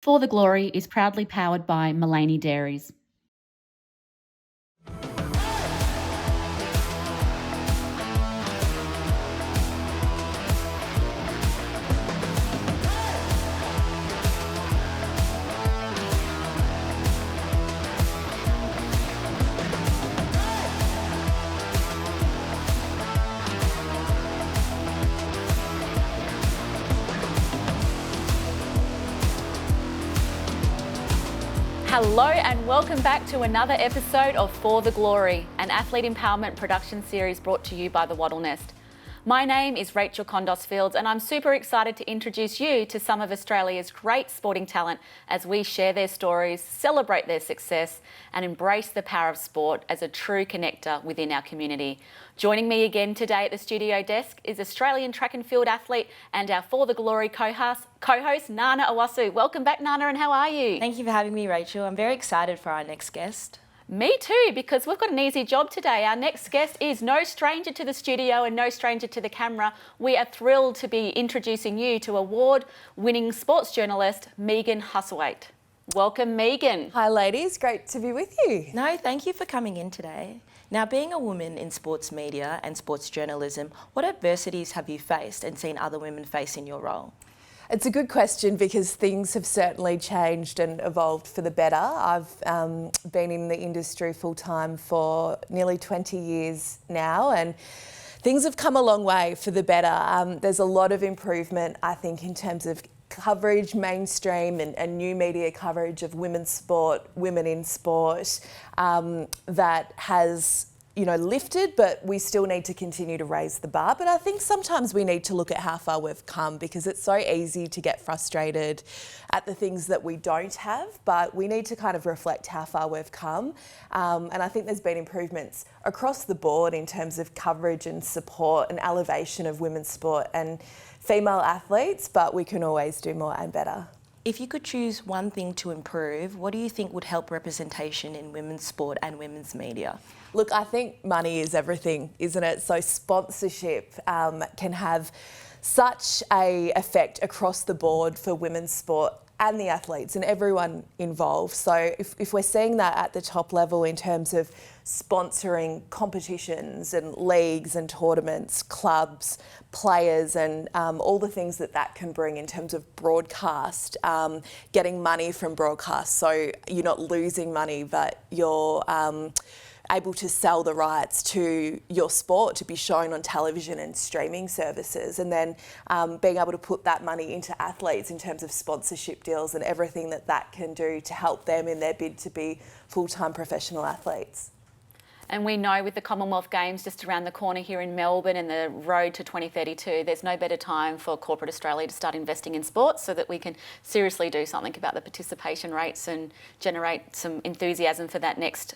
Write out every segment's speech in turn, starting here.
For the Glory is proudly powered by Mullaney Dairies. Hello and welcome back to another episode of For the Glory, an athlete empowerment production series brought to you by the Wattle Nest. My name is Rachel Condos Fields and I'm super excited to introduce you to some of Australia's great sporting talent as we share their stories, celebrate their success and embrace the power of sport as a true connector within our community. Joining me again today at the studio desk is Australian track and field athlete and our For the Glory co-host Nana Awasu. Welcome back, Nana, and how are you? Thank you for having me, Rachel. I'm very excited for our next guest. Me too, because we've got an easy job today. Our next guest is no stranger to the studio and no stranger to the camera. We are thrilled to be introducing you to award-winning sports journalist Megan Hustwaite. Welcome, Megan. Hi, ladies. Great to be with you. No, thank you for coming in today. Now, being a woman in sports media and sports journalism, what adversities have you faced and seen other women face in your role? It's a good question because things have certainly changed and evolved for the better. I've been in the industry full time for nearly 20 years now and things have come a long way for the better. There's a lot of improvement, I think, in terms of coverage, mainstream and new media coverage of women's sport, women in sport, that has lifted, but we still need to continue to raise the bar. But I think sometimes we need to look at how far we've come because it's so easy to get frustrated at the things that we don't have, but we need to kind of reflect how far we've come. And I think there's been improvements across the board in terms of coverage and support and elevation of women's sport and female athletes, but we can always do more and better. If you could choose one thing to improve, what do you think would help representation in women's sport and women's media? Look, I think money is everything, isn't it? So sponsorship can have such an effect across the board for women's sport and the athletes and everyone involved. So if we're seeing that at the top level in terms of sponsoring competitions and leagues and tournaments, clubs, players and all the things that can bring in terms of broadcast, getting money from broadcast. So you're not losing money, but you're able to sell the rights to your sport to be shown on television and streaming services, and then being able to put that money into athletes in terms of sponsorship deals and everything that can do to help them in their bid to be full-time professional athletes. And we know with the Commonwealth Games just around the corner here in Melbourne and the road to 2032, there's no better time for corporate Australia to start investing in sports so that we can seriously do something about the participation rates and generate some enthusiasm for that next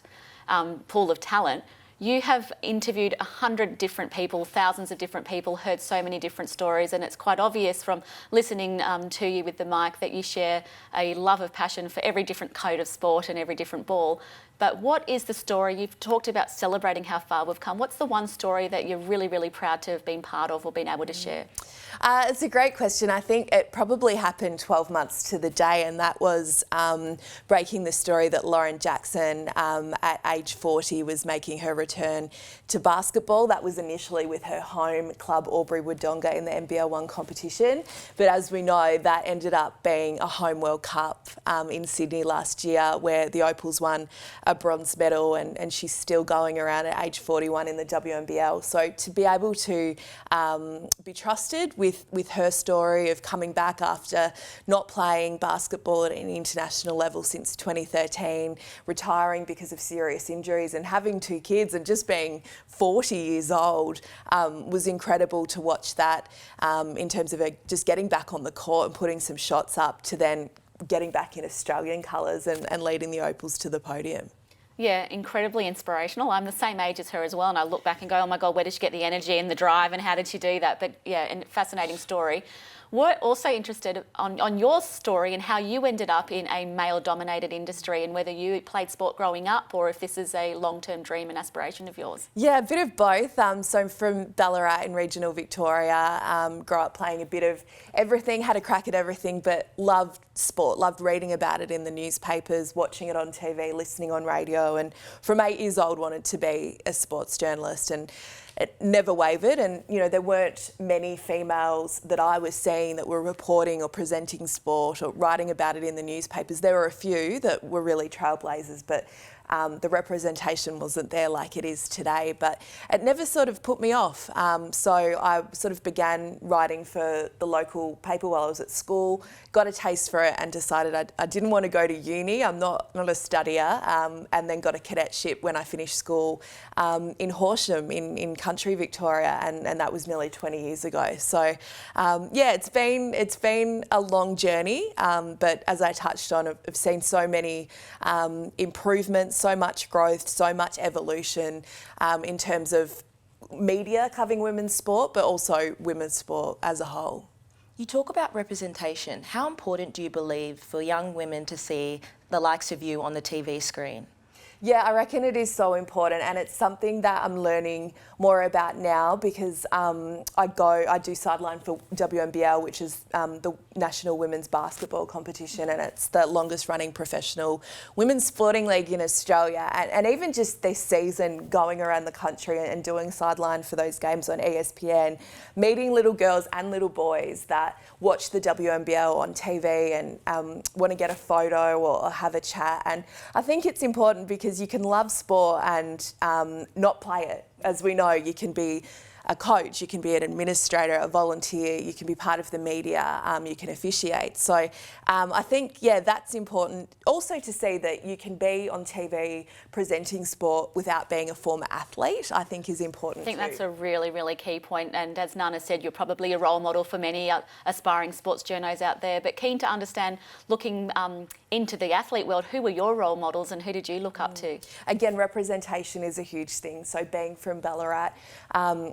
pool of talent. You have interviewed 100 different people, thousands of different people, heard so many different stories, and it's quite obvious from listening to you with the mic that you share a love of passion for every different code of sport and every different ball. But what is the story? You've talked about celebrating how far we've come. What's the one story that you're really, really proud to have been part of or been able to share? It's a great question. I think it probably happened 12 months to the day, and that was breaking the story that Lauren Jackson at age 40 was making her return to basketball. That was initially with her home club Albury Wodonga in the NBL 1 competition, but as we know, that ended up being a home World Cup in Sydney last year where the Opals won a bronze medal, and she's still going around at age 41 in the WNBL. So to be able to be trusted with her story of coming back after not playing basketball at an international level since 2013, retiring because of serious injuries and having 2 kids and just being 40 years old was incredible to watch that in terms of just getting back on the court and putting some shots up to then getting back in Australian colours and leading the Opals to the podium. Yeah, incredibly inspirational. I'm the same age as her as well, and I look back and go, oh my God, where did she get the energy and the drive and how did she do that? But yeah, and fascinating story. We're also interested on your story and how you ended up in a male-dominated industry and whether you played sport growing up or if this is a long-term dream and aspiration of yours. Yeah, a bit of both. So I'm from Ballarat in regional Victoria, grew up playing a bit of everything, had a crack at everything, but loved sport, loved reading about it in the newspapers, watching it on TV, listening on radio, and from 8 years old wanted to be a sports journalist, and it never wavered. And, you know, there weren't many females that I was seeing that were reporting or presenting sport or writing about it in the newspapers. There were a few that were really trailblazers, but the representation wasn't there like it is today, but it never sort of put me off. So I sort of began writing for the local paper while I was at school, got a taste for it and decided I didn't want to go to uni. I'm not a studier, and then got a cadetship when I finished school in Horsham in country Victoria, and that was nearly 20 years ago. So yeah, it's been a long journey, but as I touched on, I've seen so many improvements, so much growth, so much evolution in terms of media covering women's sport, but also women's sport as a whole. You talk about representation. How important do you believe for young women to see the likes of you on the TV screen? Yeah, I reckon it is so important, and it's something that I'm learning more about now because I do sideline for WNBL, which is the National Women's Basketball competition, and it's the longest running professional women's sporting league in Australia. And even just this season, going around the country and doing sideline for those games on ESPN, meeting little girls and little boys that watch the WNBL on TV and want to get a photo or have a chat. And I think it's important because you can love sport and not play it. As we know, you can be a coach, you can be an administrator, a volunteer, you can be part of the media, you can officiate. So I think, yeah, that's important. Also to see that you can be on TV presenting sport without being a former athlete, I think is important. I think that's a really, really key point. And as Nana said, you're probably a role model for many aspiring sports journos out there. But keen to understand, looking into the athlete world, who were your role models and who did you look up to? Again, representation is a huge thing. So being from Ballarat,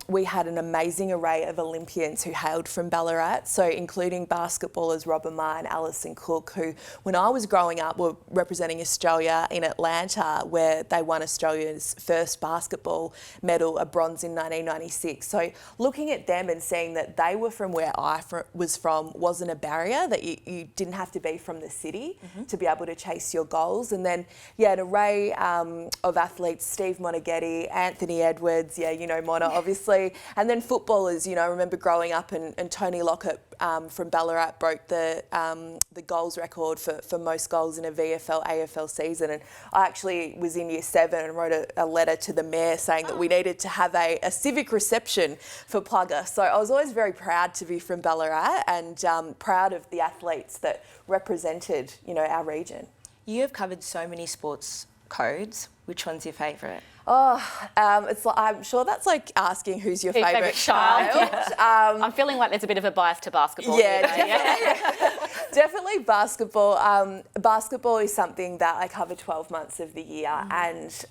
we had an amazing array of Olympians who hailed from Ballarat, so including basketballers Robin Marr and Alison Cook, who when I was growing up were representing Australia in Atlanta, where they won Australia's first basketball medal, a bronze in 1996. So looking at them and seeing that they were from where I was from wasn't a barrier, that you didn't have to be from the city to be able to chase your goals. And then, yeah, an array of athletes, Steve Monaghetti, Anthony Edwards, yeah, you know Mona, obviously. And then footballers, you know, I remember growing up and Tony Lockett from Ballarat broke the goals record for most goals in a VFL, AFL season. And I actually was in year 7 and wrote a letter to the mayor saying that we needed to have a civic reception for Plugger. So I was always very proud to be from Ballarat and proud of the athletes that represented, you know, our region. You have covered so many sports codes. Which one's your favourite? It's like, I'm sure that's like asking who's your favourite child. I'm feeling like there's a bit of a bias to basketball. Yeah, definitely basketball. Basketball is something that I cover 12 months of the year and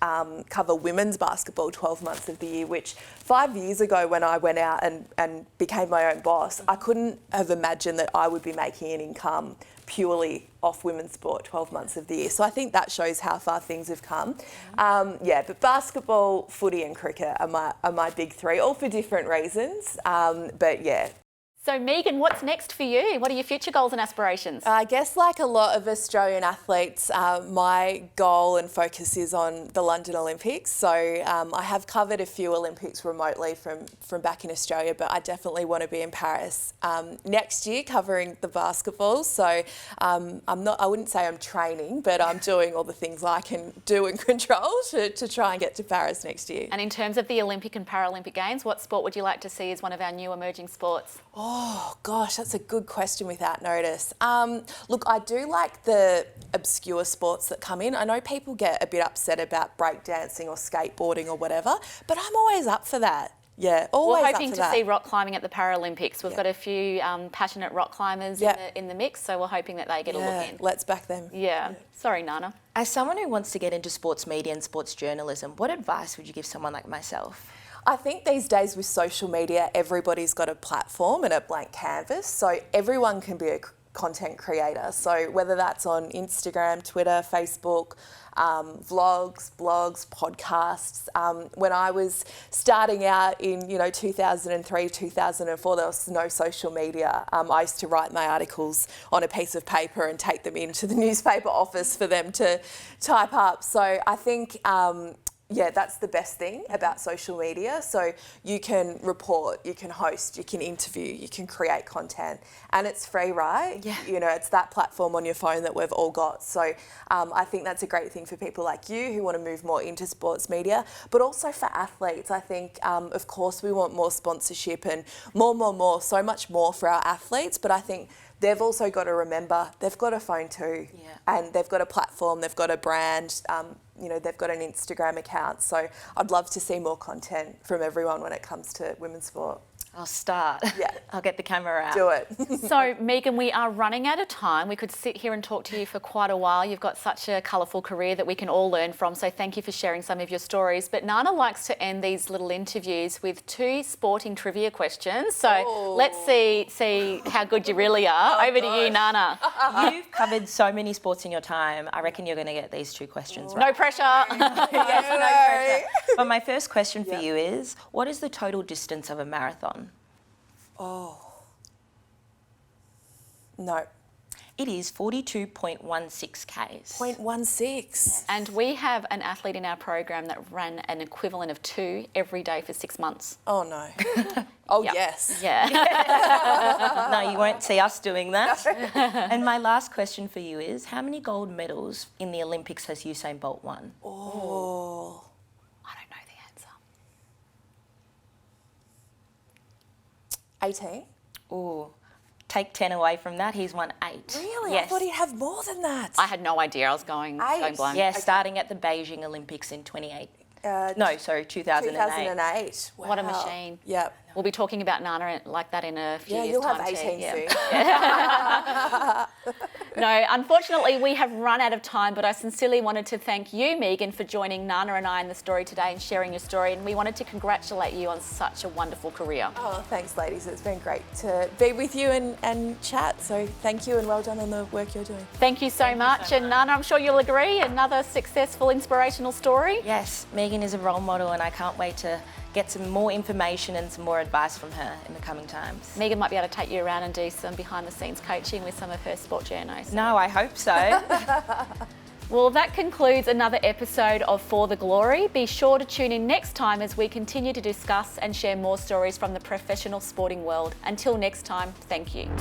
cover women's basketball 12 months of the year, which 5 years ago when I went out and became my own boss, I couldn't have imagined that I would be making an income purely off women's sport 12 months of the year. So I think that shows how far things have come. Yeah, but basketball, footy and cricket are my big three, all for different reasons. But yeah. So Megan, what's next for you? What are your future goals and aspirations? I guess like a lot of Australian athletes, my goal and focus is on the London Olympics. So I have covered a few Olympics remotely from back in Australia, but I definitely want to be in Paris next year covering the basketball. So I wouldn't say I'm training, but I'm doing all the things I can do and control to try and get to Paris next year. And in terms of the Olympic and Paralympic Games, what sport would you like to see as one of our new emerging sports? Oh gosh, that's a good question without notice. Look, I do like the obscure sports that come in. I know people get a bit upset about breakdancing or skateboarding or whatever, but I'm always up for that. Yeah, always We're up hoping for to that. see rock climbing at the Paralympics. We've got a few passionate rock climbers in the mix, so we're hoping that they get a look in. Let's back them. Yeah. Sorry, Nana. As someone who wants to get into sports media and sports journalism, what advice would you give someone like myself? I think these days with social media, everybody's got a platform and a blank canvas, so everyone can be a content creator. So whether that's on Instagram, Twitter, Facebook, vlogs, blogs, podcasts. When I was starting out in 2003, 2004, there was no social media. I used to write my articles on a piece of paper and take them into the newspaper office for them to type up. So I think that's the best thing about social media. So you can report, you can host, you can interview, you can create content, and it's free, right? Yeah. It's that platform on your phone that we've all got. So I think that's a great thing for people like you who want to move more into sports media, but also for athletes. I think, of course, we want more sponsorship and more, so much more for our athletes, but I think they've also got to remember they've got a phone too, and they've got a platform, they've got a brand, they've got an Instagram account. So I'd love to see more content from everyone when it comes to women's sport. I'll start. Yeah. I'll get the camera out. Do it. So, Megan, we are running out of time. We could sit here and talk to you for quite a while. You've got such a colourful career that we can all learn from, so thank you for sharing some of your stories. But Nana likes to end these little interviews with 2 sporting trivia questions. So let's see how good you really are. Over to you, Nana. You've covered so many sports in your time. I reckon you're going to get these 2 questions right. No pressure. Yes, no pressure. But my first question for you is, what is the total distance of a marathon? No. It is 42.16 Ks. 0.16. And we have an athlete in our program that ran an equivalent of 2 every day for 6 months. Oh, no. Oh, Yep. yes. Yeah. No, you won't see us doing that. And my last question for you is, how many gold medals in the Olympics has Usain Bolt won? Oh. I don't know the answer. 18. Ooh, take 10 away from that, he's won 8. Really? Yes. I thought he'd have more than that. I had no idea. I was going blind. Yeah, starting at the Beijing Olympics in 2008. 2008. Wow. What a machine. Yep. We'll be talking about Nana like that in a few Yeah, years' you'll time have 18 too. soon. No, unfortunately, we have run out of time, but I sincerely wanted to thank you, Megan, for joining Nana and I in the story today and sharing your story. And we wanted to congratulate you on such a wonderful career. Oh, thanks, ladies. It's been great to be with you and chat. So thank you and well done on the work you're doing. Thank you so much. And Nana, I'm sure you'll agree, another successful, inspirational story. Yes, Megan is a role model and I can't wait to get some more information and some more advice from her in the coming times. Megan might be able to take you around and do some behind-the-scenes coaching with some of her sport journos. No, I hope so. Well, that concludes another episode of For the Glory. Be sure to tune in next time as we continue to discuss and share more stories from the professional sporting world. Until next time, thank you.